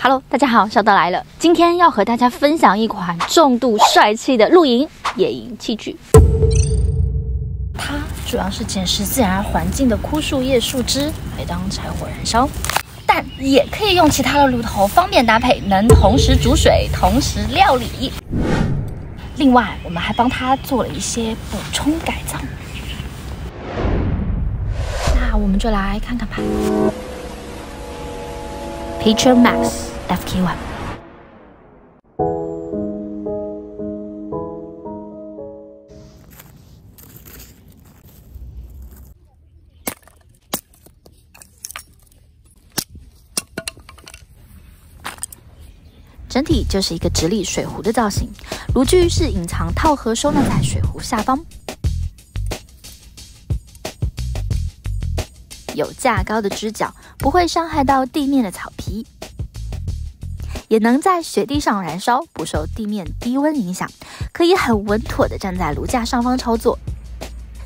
Hello， 大家好，小岛来了。今天要和大家分享一款重度帅气的露营野营器具。它主要是捡拾自然环境的枯树叶、树枝来当柴火燃烧，但也可以用其他的炉头，方便搭配，能同时煮水，同时料理。另外，我们还帮它做了一些补充改造。那我们就来看看吧。Picture Max FK1。整体就是一个直立水壶的造型，炉具是隐藏套盒收纳在水壶下方，有架高的支脚，不会伤害到地面的草皮，也能在雪地上燃烧，不受地面低温影响，可以很稳妥地站在炉架上方操作。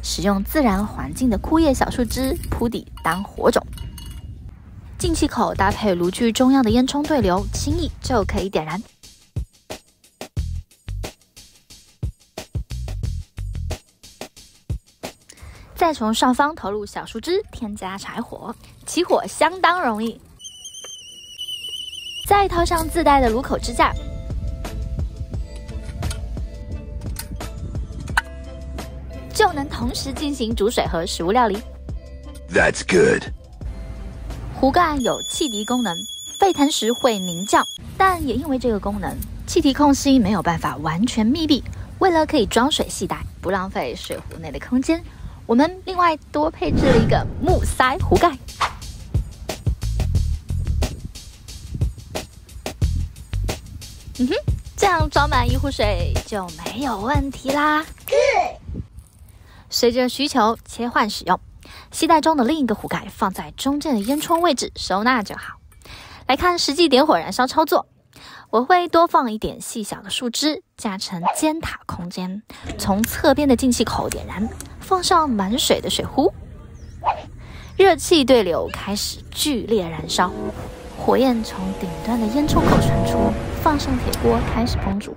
使用自然环境的枯叶小树枝铺底当火种，进气口搭配炉具中央的烟囱对流，轻易就可以点燃。再从上方投入小树枝，添加柴火，起火相当容易。再套上自带的炉口支架，就能同时进行煮水和食物料理。That's good。壶盖有汽笛功能，沸腾时会鸣叫，但也因为这个功能，气体空隙没有办法完全密闭。为了可以装水携带，不浪费水壶内的空间，我们另外多配置了一个木塞壶盖。这样装满一壶水就没有问题啦。随着需求切换使用，携带中的另一个壶盖放在中间的烟囱位置收纳就好。来看实际点火燃烧操作，我会多放一点细小的树枝，架成尖塔空间，从侧边的进气口点燃，放上满水的水壶，热气对流开始剧烈燃烧，火焰从顶端的烟囱口传出，放上铁锅开始烹煮。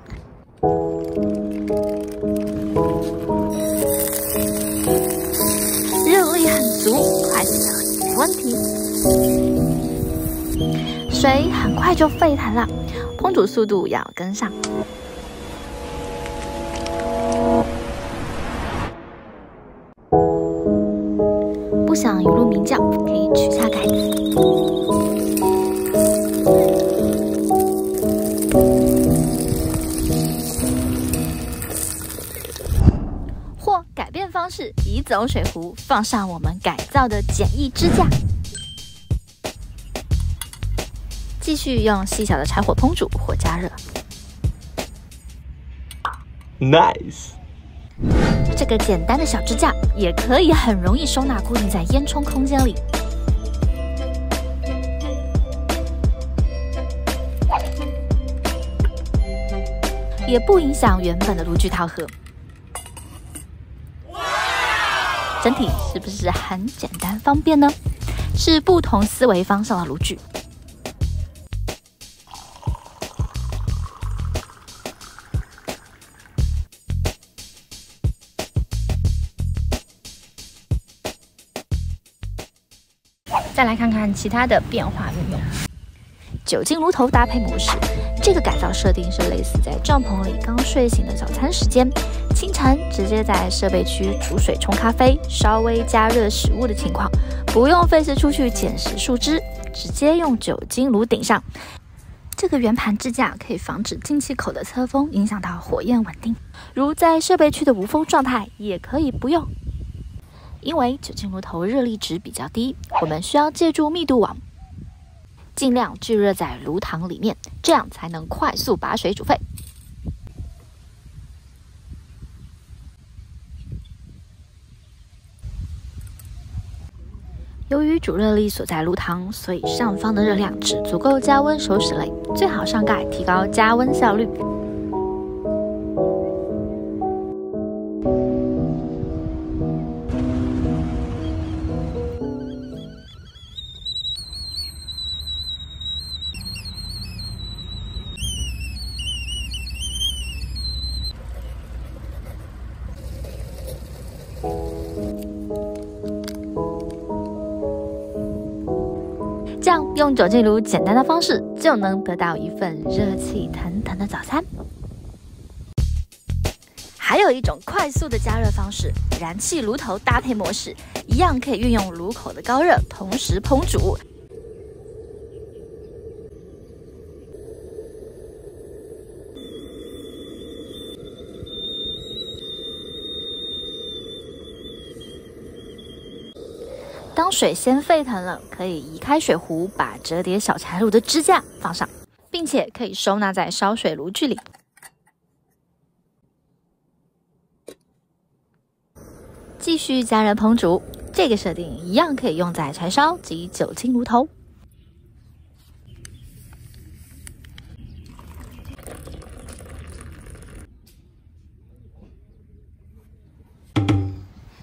热力很足，快速的没问题。水很快就沸腾了，烹煮速度要跟上。不想一路鸣叫，可以取下盖子。或改变方式，移走水壶，放上我们改造的简易支架。继续用细小的柴火烹煮或加热。Nice。这个简单的小支架也可以很容易收纳固定在烟囱空间里。也不影响原本的炉具套盒。整体是不是很简单方便呢？是不同思维方向的炉具。再来看看其他的变化运用。酒精炉头搭配模式，这个改造设定是类似在帐篷里刚睡醒的早餐时间，清晨直接在设备区煮水冲咖啡，稍微加热食物的情况，不用费事出去捡拾树枝，直接用酒精炉顶上。这个圆盘支架可以防止进气口的侧风影响到火焰稳定，如在设备区的无风状态也可以不用。因为酒精炉头热力值比较低，我们需要借助密度网，尽量聚热在炉膛里面，这样才能快速把水煮沸。由于主热力所在炉膛，所以上方的热量只足够加温熟食类，最好上盖提高加温效率。用酒精炉简单的方式就能得到一份热气腾腾的早餐。还有一种快速的加热方式，燃气炉头搭配模式，一样可以运用炉口的高热同时烹煮。当水先沸腾了，可以移开水壶，把折叠小柴炉的支架放上，并且可以收纳在烧水炉具里。继续加热烹煮，这个设定一样可以用在柴烧及酒精炉头。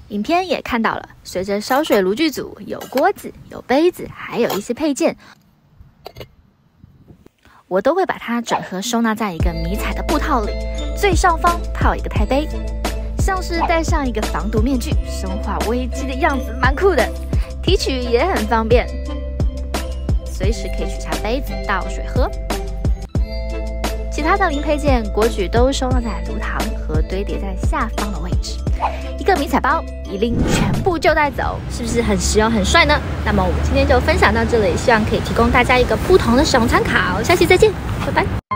影片也看到了，随着烧水炉具组有锅子、有杯子，还有一些配件，我都会把它整合收纳在一个迷彩的布套里，最上方套一个钛杯，像是戴上一个防毒面具，生化危机的样子，蛮酷的。提取也很方便，随时可以取下杯子倒水喝。其他的零配件锅具都收纳在炉膛和堆叠在下方的位置。一个迷彩包一拎全部就带走，是不是很实用很帅呢？那么我们今天就分享到这里，希望可以提供大家一个不同的使用参考。下期再见，拜拜。